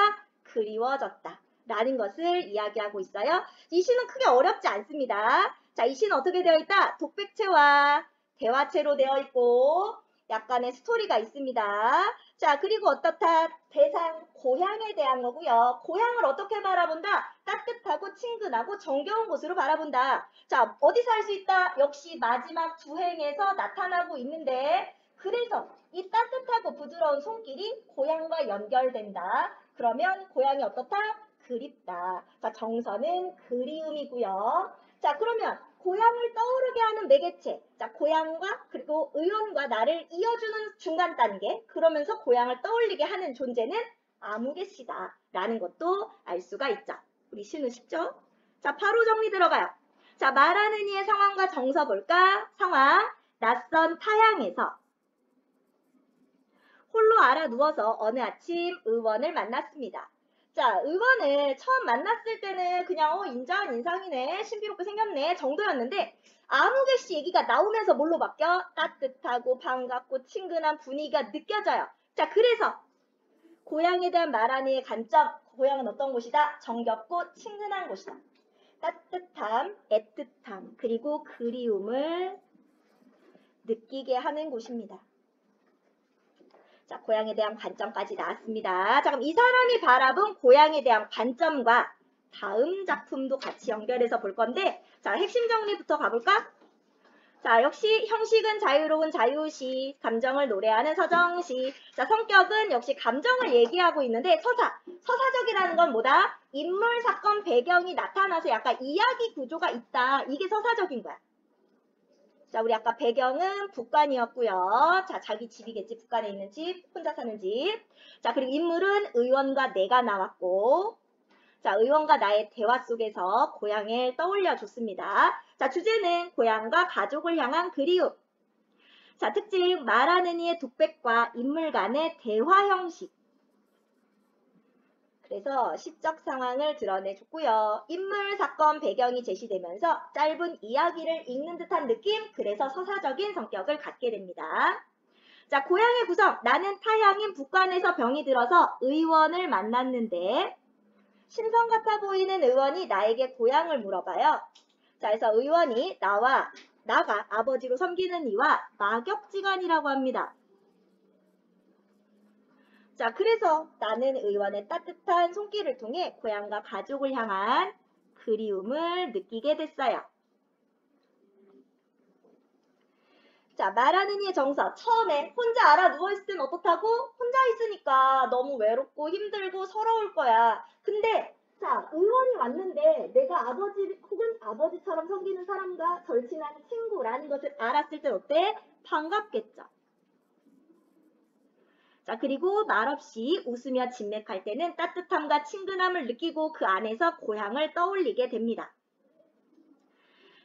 그리워졌다. 라는 것을 이야기하고 있어요. 이 시는 크게 어렵지 않습니다. 자, 이 시는 어떻게 되어 있다? 독백체와 대화체로 되어 있고 약간의 스토리가 있습니다. 자, 그리고 어떻다? 대상, 고향에 대한 거고요. 고향을 어떻게 바라본다? 따뜻하고 친근하고 정겨운 곳으로 바라본다. 자, 어디서 할 수 있다? 역시 마지막 두 행에서 나타나고 있는데, 그래서 이 따뜻하고 부드러운 손길이 고향과 연결된다. 그러면 고향이 어떻다? 그립다. 자, 정서는 그리움이고요. 자, 그러면 고향을 떠오르게 하는 매개체. 자, 고향과 그리고 의원과 나를 이어주는 중간 단계. 그러면서 고향을 떠올리게 하는 존재는 아무개씨다. 라는 것도 알 수가 있죠. 우리 시는 쉽죠? 자, 바로 정리 들어가요. 자, 말하는 이의 상황과 정서 볼까? 상황. 낯선 타향에서 홀로 알아 누워서 어느 아침 의원을 만났습니다. 자, 의원을 처음 만났을 때는 그냥 인자한 인상이네, 신비롭게 생겼네 정도였는데 아무개씨 얘기가 나오면서 뭘로 바뀌어? 따뜻하고 반갑고 친근한 분위기가 느껴져요. 자, 그래서 고향에 대한 말하는 이의 관점, 고향은 어떤 곳이다? 정겹고 친근한 곳이다. 따뜻함, 애틋함, 그리고 그리움을 느끼게 하는 곳입니다. 자, 고향에 대한 관점까지 나왔습니다. 자, 그럼 이 사람이 바라본 고향에 대한 관점과 다음 작품도 같이 연결해서 볼 건데, 자, 핵심 정리부터 가볼까? 자, 역시 형식은 자유로운 자유시, 감정을 노래하는 서정시. 자, 성격은 역시 감정을 얘기하고 있는데 서사적이라는 건 뭐다? 인물, 사건, 배경이 나타나서 약간 이야기 구조가 있다. 이게 서사적인 거야. 자, 우리 아까 배경은 북간이었고요. 자, 자기 집이겠지. 북간에 있는 집, 혼자 사는 집. 자, 그리고 인물은 의원과 내가 나왔고. 자, 의원과 나의 대화 속에서 고향을 떠올려 줬습니다. 자, 주제는 고향과 가족을 향한 그리움. 자, 특징 말하는 이의 독백과 인물 간의 대화 형식. 그래서 시적 상황을 드러내줬고요. 인물, 사건, 배경이 제시되면서 짧은 이야기를 읽는 듯한 느낌, 그래서 서사적인 성격을 갖게 됩니다. 자, 고향의 구성. 나는 타향인 북한에서 병이 들어서 의원을 만났는데 신성 같아 보이는 의원이 나에게 고향을 물어봐요. 자, 그래서 의원이 나가 아버지로 섬기는 이와 막역지간이라고 합니다. 자, 그래서 나는 의원의 따뜻한 손길을 통해 고향과 가족을 향한 그리움을 느끼게 됐어요. 자, 말하는 이의 정서. 처음에 혼자 알아 누워있을 땐 어떻다고? 혼자 있으니까 너무 외롭고 힘들고 서러울 거야. 근데 자, 의원이 왔는데 내가 아버지 혹은 아버지처럼 섬기는 사람과 절친한 친구라는 것을 알았을 땐 어때? 반갑겠죠. 자, 그리고 말없이 웃으며 진맥할 때는 따뜻함과 친근함을 느끼고 그 안에서 고향을 떠올리게 됩니다.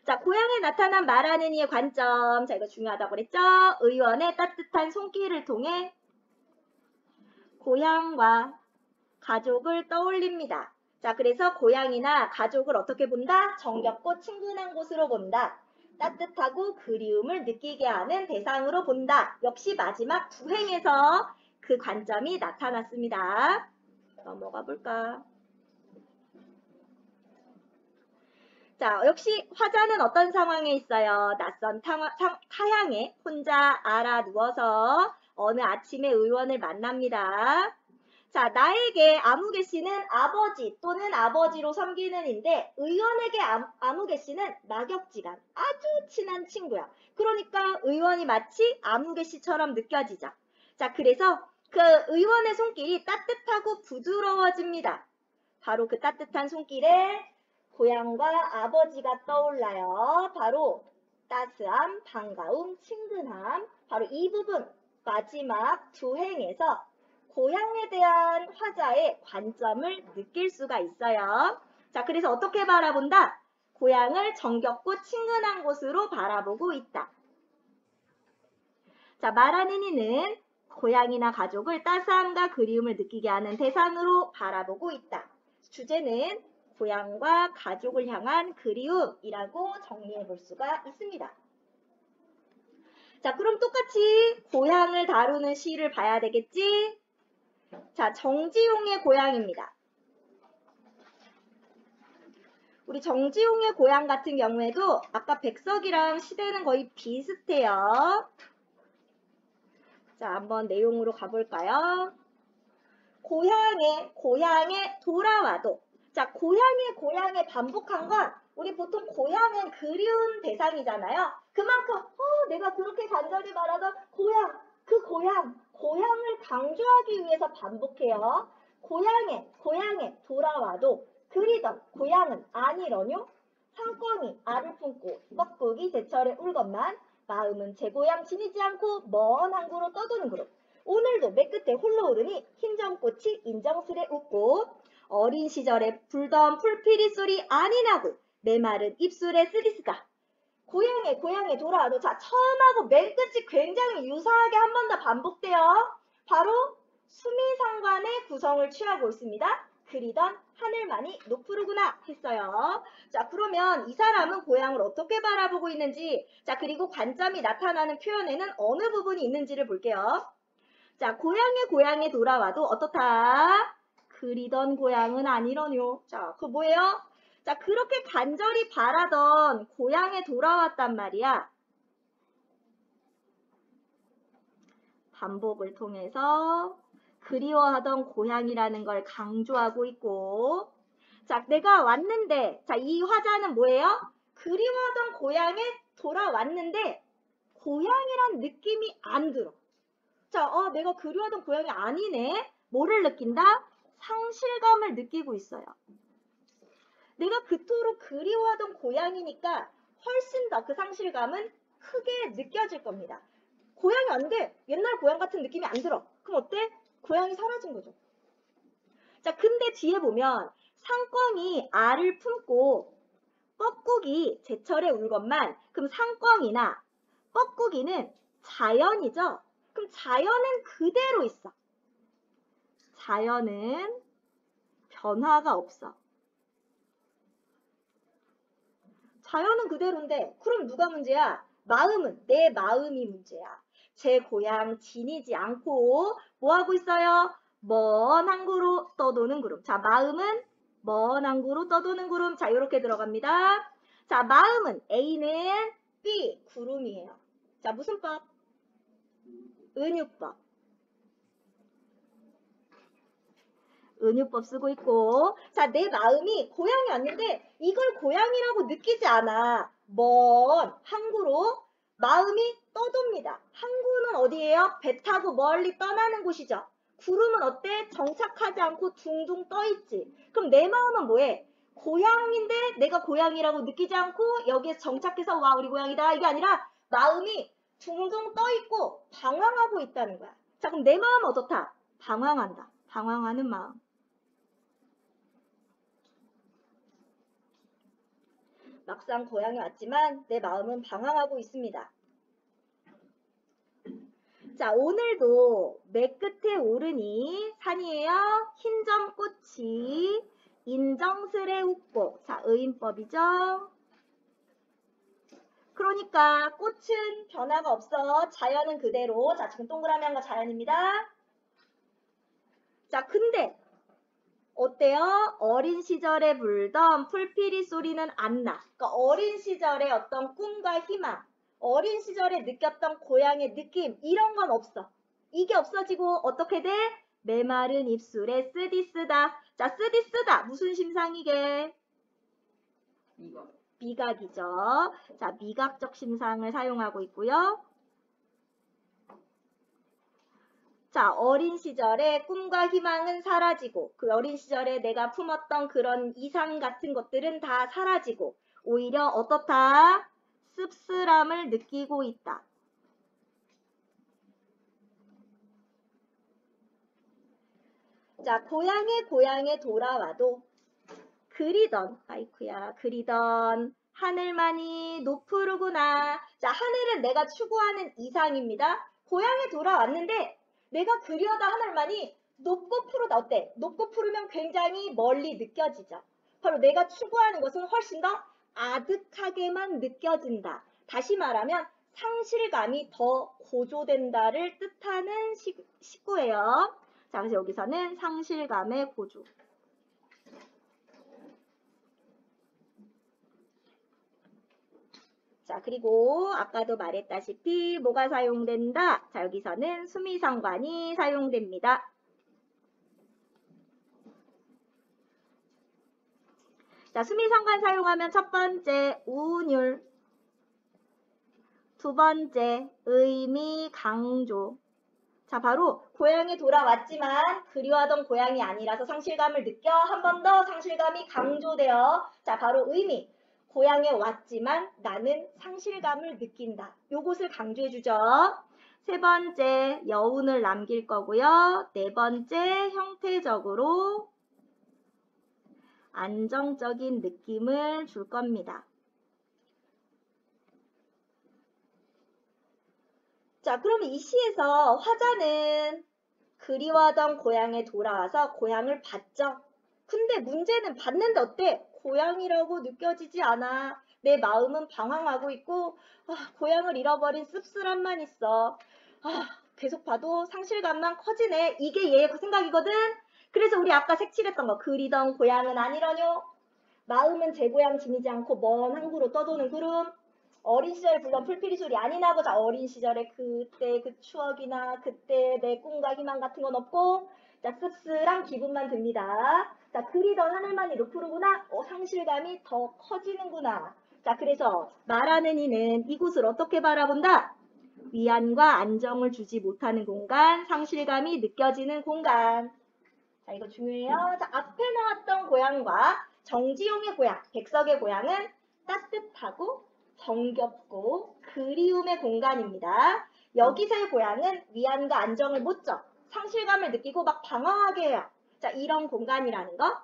자, 고향에 나타난 말하는 이의 관점. 자, 이거 중요하다고 그랬죠? 의원의 따뜻한 손길을 통해 고향과 가족을 떠올립니다. 자, 그래서 고향이나 가족을 어떻게 본다? 정겹고 친근한 곳으로 본다. 따뜻하고 그리움을 느끼게 하는 대상으로 본다. 역시 마지막 두 행에서 그 관점이 나타났습니다. 넘어가 볼까? 자, 역시 화자는 어떤 상황에 있어요? 낯선 타향에 혼자 알아 누워서 어느 아침에 의원을 만납니다. 자, 나에게 아무개 씨는 아버지 또는 아버지로 섬기는인데 의원에게 아무개 씨는 막역지간, 아주 친한 친구야. 그러니까 의원이 마치 아무개 씨처럼 느껴지죠. 자, 그래서 그 의원의 손길이 따뜻하고 부드러워집니다. 바로 그 따뜻한 손길에 고향과 아버지가 떠올라요. 바로 따스함, 반가움, 친근함. 바로 이 부분 마지막 두 행에서 고향에 대한 화자의 관점을 느낄 수가 있어요. 자, 그래서 어떻게 바라본다? 고향을 정겹고 친근한 곳으로 바라보고 있다. 자, 말하는 이는 고향이나 가족을 따스함과 그리움을 느끼게 하는 대상으로 바라보고 있다. 주제는 고향과 가족을 향한 그리움이라고 정리해 볼 수가 있습니다. 자, 그럼 똑같이 고향을 다루는 시를 봐야 되겠지? 자, 정지용의 고향입니다. 우리 정지용의 고향 같은 경우에도 아까 백석이랑 시대는 거의 비슷해요. 자, 한번 내용으로 가볼까요? 고향에 돌아와도. 자, 고향에 반복한 건 우리 보통 고향은 그리운 대상이잖아요. 그만큼 내가 그렇게 간절히 바라던 고향을 강조하기 위해서 반복해요. 고향에 돌아와도 그리던 고향은 아니러뇨? 상권이 알을 품고 뻐꾸기 제철에 울건만 마음은 제 고향 지니지 않고 먼 항구로 떠도는 그룹. 오늘도 맨끝에 홀로 오르니 흰점꽃이 인정스레 웃고 어린 시절에 불던 풀피리 소리 아니 나고 메마른 입술에 쓰리스가. 고향에 돌아와도 자, 처음하고 맨 끝이 굉장히 유사하게 한 번 더 반복돼요. 바로 수미상관의 구성을 취하고 있습니다. 그리던 하늘만이 노푸르구나 했어요. 자, 그러면 이 사람은 고향을 어떻게 바라보고 있는지, 자, 그리고 관점이 나타나는 표현에는 어느 부분이 있는지를 볼게요. 자, 고향에 돌아와도 어떻다? 그리던 고향은 아니러뇨. 자, 그거 뭐예요? 자, 그렇게 간절히 바라던 고향에 돌아왔단 말이야. 반복을 통해서 그리워하던 고향이라는 걸 강조하고 있고, 자, 내가 왔는데, 자, 이 화자는 뭐예요? 그리워하던 고향에 돌아왔는데 고향이란 느낌이 안 들어. 자, 내가 그리워하던 고향이 아니네. 뭐를 느낀다? 상실감을 느끼고 있어요. 내가 그토록 그리워하던 고향이니까 훨씬 더 그 상실감은 크게 느껴질 겁니다. 고향이 안 돼. 옛날 고향 같은 느낌이 안 들어. 그럼 어때? 고향이 사라진 거죠. 자, 근데 뒤에 보면 상꿩이 알을 품고 뻐꾸기 제철에 울건만, 그럼 상꿩이나 뻐꾸기는 자연이죠? 그럼 자연은 그대로 있어. 자연은 변화가 없어. 자연은 그대로인데 그럼 누가 문제야? 마음은, 내 마음이 문제야. 제 고향 지니지 않고 뭐 하고 있어요? 먼 항구로 떠도는 구름. 자, 마음은 먼 항구로 떠도는 구름. 자, 이렇게 들어갑니다. 자, 마음은 A는 B, 구름이에요. 자, 무슨 법? 은유법. 은유법 쓰고 있고, 자, 내 마음이 고향이 왔는데 이걸 고향이라고 느끼지 않아. 먼 항구로 마음이 떠돕니다. 항구는 어디예요? 배 타고 멀리 떠나는 곳이죠. 구름은 어때? 정착하지 않고 둥둥 떠 있지. 그럼 내 마음은 뭐해? 고향인데 내가 고향이라고 느끼지 않고 여기에 정착해서 와 우리 고향이다 이게 아니라 마음이 둥둥 떠 있고 방황하고 있다는 거야. 자, 그럼 내 마음은 어떻다? 방황한다. 방황하는 마음. 막상 고향에 왔지만 내 마음은 방황하고 있습니다. 자, 오늘도 맨 끝에 오르니 산이에요. 흰점꽃이 인정스레 웃고. 자, 의인법이죠. 그러니까 꽃은 변화가 없어. 자연은 그대로. 자, 지금 동그라미 한 거 자연입니다. 자, 근데 어때요? 어린 시절에 불던 풀피리 소리는 안 나. 그러니까 어린 시절의 어떤 꿈과 희망, 어린 시절에 느꼈던 고향의 느낌 이런 건 없어. 이게 없어지고 어떻게 돼? 메마른 입술에 쓰디쓰다. 자, 쓰디쓰다. 무슨 심상이게? 미각. 미각이죠. 자, 미각적 심상을 사용하고 있고요. 자, 어린 시절에 꿈과 희망은 사라지고 그 어린 시절에 내가 품었던 그런 이상 같은 것들은 다 사라지고 오히려 어떻다? 씁쓸함을 느끼고 있다. 자, 고향에 돌아와도 그리던 하늘만이 높으르구나. 자, 하늘은 내가 추구하는 이상입니다. 고향에 돌아왔는데 내가 그리워던 하늘만이 높고 푸르다. 어때? 높고 푸르면 굉장히 멀리 느껴지죠. 바로 내가 추구하는 것은 훨씬 더 아득하게만 느껴진다. 다시 말하면 상실감이 더 고조된다를 뜻하는 식구예요. 자, 그래서 여기서는 상실감의 고조. 자, 그리고 아까도 말했다시피 뭐가 사용된다? 자, 여기서는 수미상관이 사용됩니다. 자, 수미상관 사용하면 첫 번째 운율, 두 번째 의미 강조. 자, 바로 고향에 돌아왔지만 그리워하던 고향이 아니라서 상실감을 느껴 한 번 더 상실감이 강조되어. 자, 바로 의미. 고향에 왔지만 나는 상실감을 느낀다. 요것을 강조해주죠. 세 번째, 여운을 남길 거고요. 네 번째, 형태적으로 안정적인 느낌을 줄 겁니다. 자, 그럼 이 시에서 화자는 그리워하던 고향에 돌아와서 고향을 봤죠. 근데 문제는 봤는데 어때? 고향이라고 느껴지지 않아. 내 마음은 방황하고 있고 고향을 잃어버린 씁쓸함만 있어. 계속 봐도 상실감만 커지네. 이게 얘의 생각이거든. 그래서 우리 아까 색칠했던 거 그리던 고향은 아니러뇨. 마음은 제 고향 지니지 않고 먼 항구로 떠도는 구름. 어린 시절에 불던 풀피리 소리 아니나고. 자, 어린 시절에 그때 그 추억이나 그때 내 꿈과 희망 같은 건 없고 자, 씁쓸한 기분만 듭니다. 자, 그리던 하늘만이 높으르구나. 상실감이 더 커지는구나. 자, 그래서 말하는 이는 이곳을 어떻게 바라본다? 위안과 안정을 주지 못하는 공간, 상실감이 느껴지는 공간. 자, 이거 중요해요. 자, 앞에 나왔던 고향과 정지용의 고향, 백석의 고향은 따뜻하고 정겹고 그리움의 공간입니다. 여기서의 고향은 위안과 안정을 못 줘. 상실감을 느끼고 막 방황하게 해요. 자, 이런 공간이라는 거.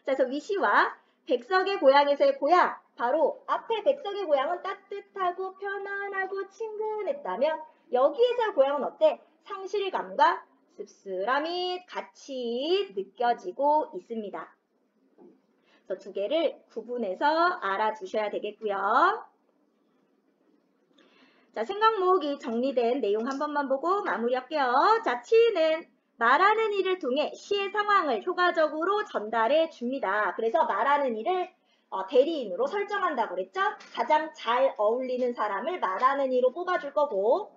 그래서 위시와 백석의 고향에서의 고향, 바로 앞에 백석의 고향은 따뜻하고 편안하고 친근했다면 여기에서의 고향은 어때? 상실감과 씁쓸함이 같이 느껴지고 있습니다. 그래서 두 개를 구분해서 알아두셔야 되겠고요. 자, 생각 모으기 정리된 내용 한 번만 보고 마무리할게요. 자, 치는 말하는 일을 통해 시의 상황을 효과적으로 전달해 줍니다. 그래서 말하는 일을 대리인으로 설정한다고 그랬죠? 가장 잘 어울리는 사람을 말하는 이로 뽑아줄 거고,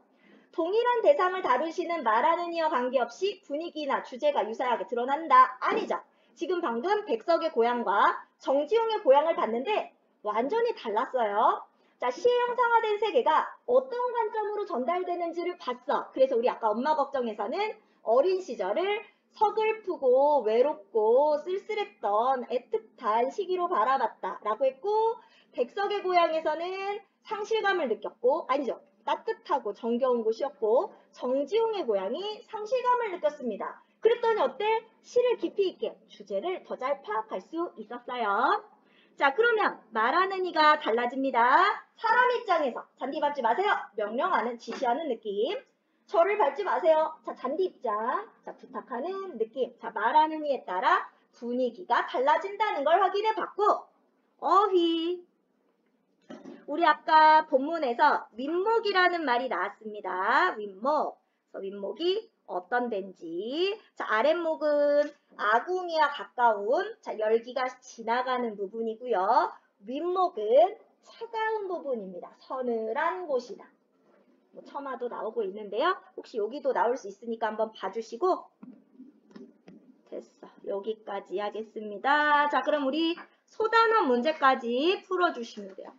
동일한 대상을 다루시는 말하는 이와 관계없이 분위기나 주제가 유사하게 드러난다. 아니죠. 지금 방금 백석의 고향과 정지용의 고향을 봤는데 완전히 달랐어요. 자, 시의 형상화된 세계가 어떤 관점으로 전달되는지를 봤어. 그래서 우리 아까 엄마 걱정에서는 어린 시절을 서글프고 외롭고 쓸쓸했던 애틋한 시기로 바라봤다 라고 했고, 백석의 고향에서는 상실감을 느꼈고, 아니죠, 따뜻하고 정겨운 곳이었고, 정지용의 고향이 상실감을 느꼈습니다. 그랬더니 어때? 시를 깊이 있게 주제를 더 잘 파악할 수 있었어요. 자, 그러면 말하는 이가 달라집니다. 사람 입장에서 잔디 밟지 마세요. 명령하는, 지시하는 느낌. 저를 밟지 마세요. 자, 잔디 입장. 자, 부탁하는 느낌. 자, 말하는 이에 따라 분위기가 달라진다는 걸 확인해 봤고, 어휘. 우리 아까 본문에서 윗목이라는 말이 나왔습니다. 윗목. 그래서 윗목이 어떤 데인지. 자, 아랫목은 아궁이와 가까운, 자, 열기가 지나가는 부분이고요. 윗목은 차가운 부분입니다. 서늘한 곳이다. 뭐 첨화도 나오고 있는데요. 혹시 여기도 나올 수 있으니까 한번 봐주시고. 됐어. 여기까지 하겠습니다. 자, 그럼 우리 소단원 문제까지 풀어주시면 돼요.